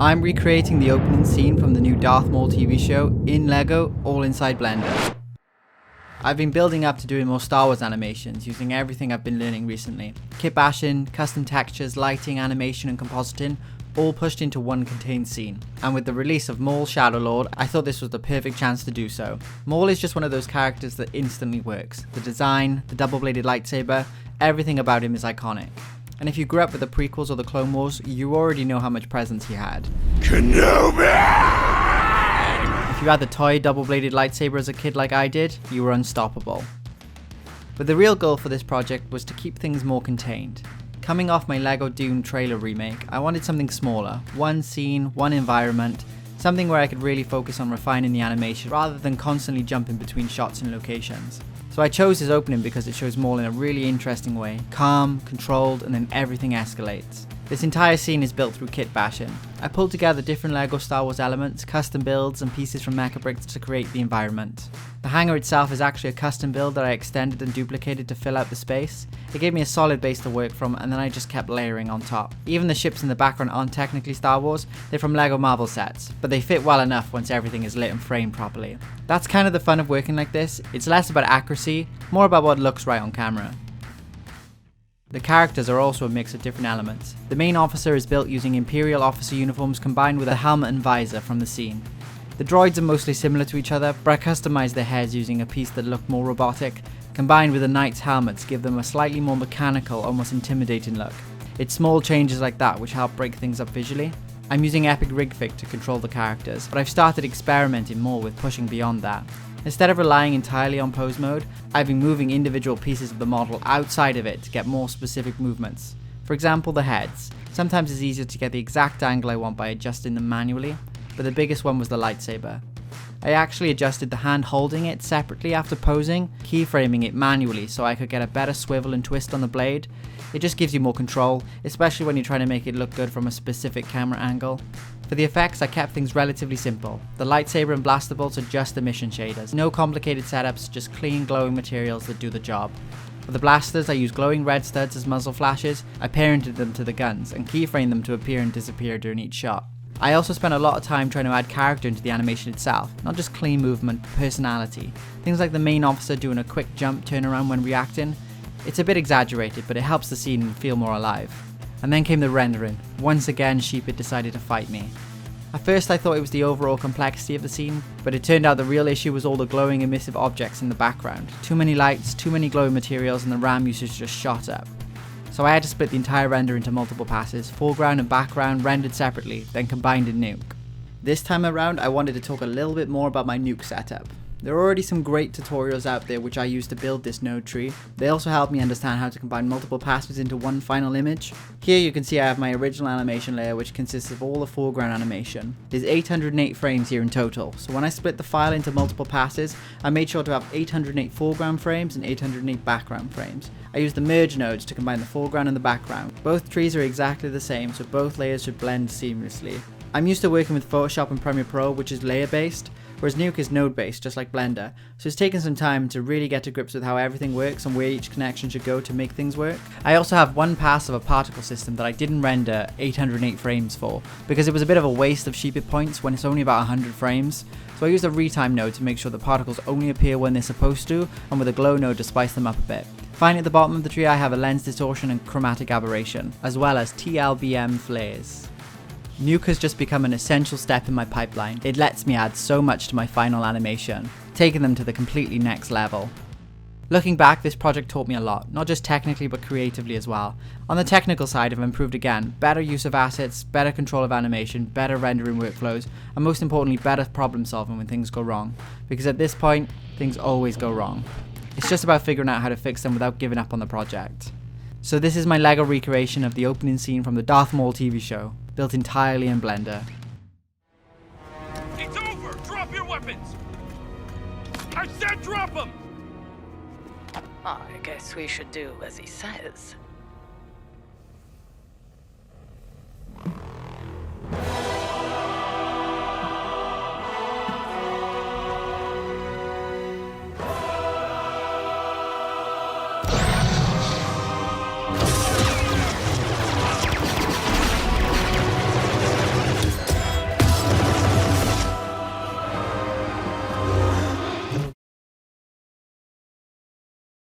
I'm recreating the opening scene from the new Darth Maul TV show in LEGO, all inside Blender. I've been building up to doing more Star Wars animations using everything I've been learning recently. Kitbashing, custom textures, lighting, animation and compositing, all pushed into one contained scene. And with the release of Maul Shadow Lord, I thought this was the perfect chance to do so. Maul is just one of those characters that instantly works. The design, the double-bladed lightsaber, everything about him is iconic. And if you grew up with the prequels or the Clone Wars, you already know how much presence he had. Kenobi! If you had the toy double-bladed lightsaber as a kid like I did, you were unstoppable. But the real goal for this project was to keep things more contained. Coming off my LEGO Dune trailer remake, I wanted something smaller, one scene, one environment, something where I could really focus on refining the animation rather than constantly jumping between shots and locations. So I chose his opening because it shows Maul in a really interesting way, calm, controlled, and then everything escalates. This entire scene is built through kit bashing. I pulled together different LEGO Star Wars elements, custom builds, and pieces from mecha bricks to create the environment. The hangar itself is actually a custom build that I extended and duplicated to fill out the space. It gave me a solid base to work from, and then I just kept layering on top. Even the ships in the background aren't technically Star Wars, they're from LEGO Marvel sets, but they fit well enough once everything is lit and framed properly. That's kind of the fun of working like this. It's less about accuracy, more about what looks right on camera. The characters are also a mix of different elements. The main officer is built using Imperial officer uniforms combined with a helmet and visor from the scene. The droids are mostly similar to each other, but I customized their heads using a piece that looked more robotic, combined with the knights' helmets to give them a slightly more mechanical, almost intimidating look. It's small changes like that which help break things up visually. I'm using EpicFigRig to control the characters, but I've started experimenting more with pushing beyond that. Instead of relying entirely on pose mode, I've been moving individual pieces of the model outside of it to get more specific movements. For example, the heads. Sometimes it's easier to get the exact angle I want by adjusting them manually, but the biggest one was the lightsaber. I actually adjusted the hand holding it separately after posing, keyframing it manually so I could get a better swivel and twist on the blade. It just gives you more control, especially when you're trying to make it look good from a specific camera angle. For the effects, I kept things relatively simple. The lightsaber and blaster bolts are just emission shaders. No complicated setups, just clean glowing materials that do the job. For the blasters, I used glowing red studs as muzzle flashes. I parented them to the guns and keyframed them to appear and disappear during each shot. I also spent a lot of time trying to add character into the animation itself, not just clean movement, but personality. Things like the main officer doing a quick jump turnaround when reacting. It's a bit exaggerated, but it helps the scene feel more alive. And then came the rendering. Once again, Sheepit decided to fight me. At first I thought it was the overall complexity of the scene, but it turned out the real issue was all the glowing emissive objects in the background. Too many lights, too many glowing materials, and the RAM usage just shot up. So I had to split the entire render into multiple passes, foreground and background rendered separately, then combined in Nuke. This time around I wanted to talk a little bit more about my Nuke setup. There are already some great tutorials out there which I used to build this node tree. They also help me understand how to combine multiple passes into one final image. Here you can see I have my original animation layer which consists of all the foreground animation. There's 808 frames here in total, so when I split the file into multiple passes, I made sure to have 808 foreground frames and 808 background frames. I used the merge nodes to combine the foreground and the background. Both trees are exactly the same, so both layers should blend seamlessly. I'm used to working with Photoshop and Premiere Pro, which is layer based, whereas Nuke is node based, just like Blender, so it's taken some time to really get to grips with how everything works and where each connection should go to make things work. I also have one pass of a particle system that I didn't render 808 frames for, because it was a bit of a waste of Sheepit points when it's only about 100 frames, so I used a retime node to make sure the particles only appear when they're supposed to, and with a glow node to spice them up a bit. Finally at the bottom of the tree I have a lens distortion and chromatic aberration, as well as TLBM flares. Nuke has just become an essential step in my pipeline. It lets me add so much to my final animation, taking them to the completely next level. Looking back, this project taught me a lot, not just technically but creatively as well. On the technical side, I've improved again, better use of assets, better control of animation, better rendering workflows, and most importantly, better problem solving when things go wrong. Because at this point, things always go wrong. It's just about figuring out how to fix them without giving up on the project. So this is my LEGO recreation of the opening scene from the Darth Maul TV show, built entirely in Blender. It's over! Drop your weapons! I said drop them! I guess we should do as he says.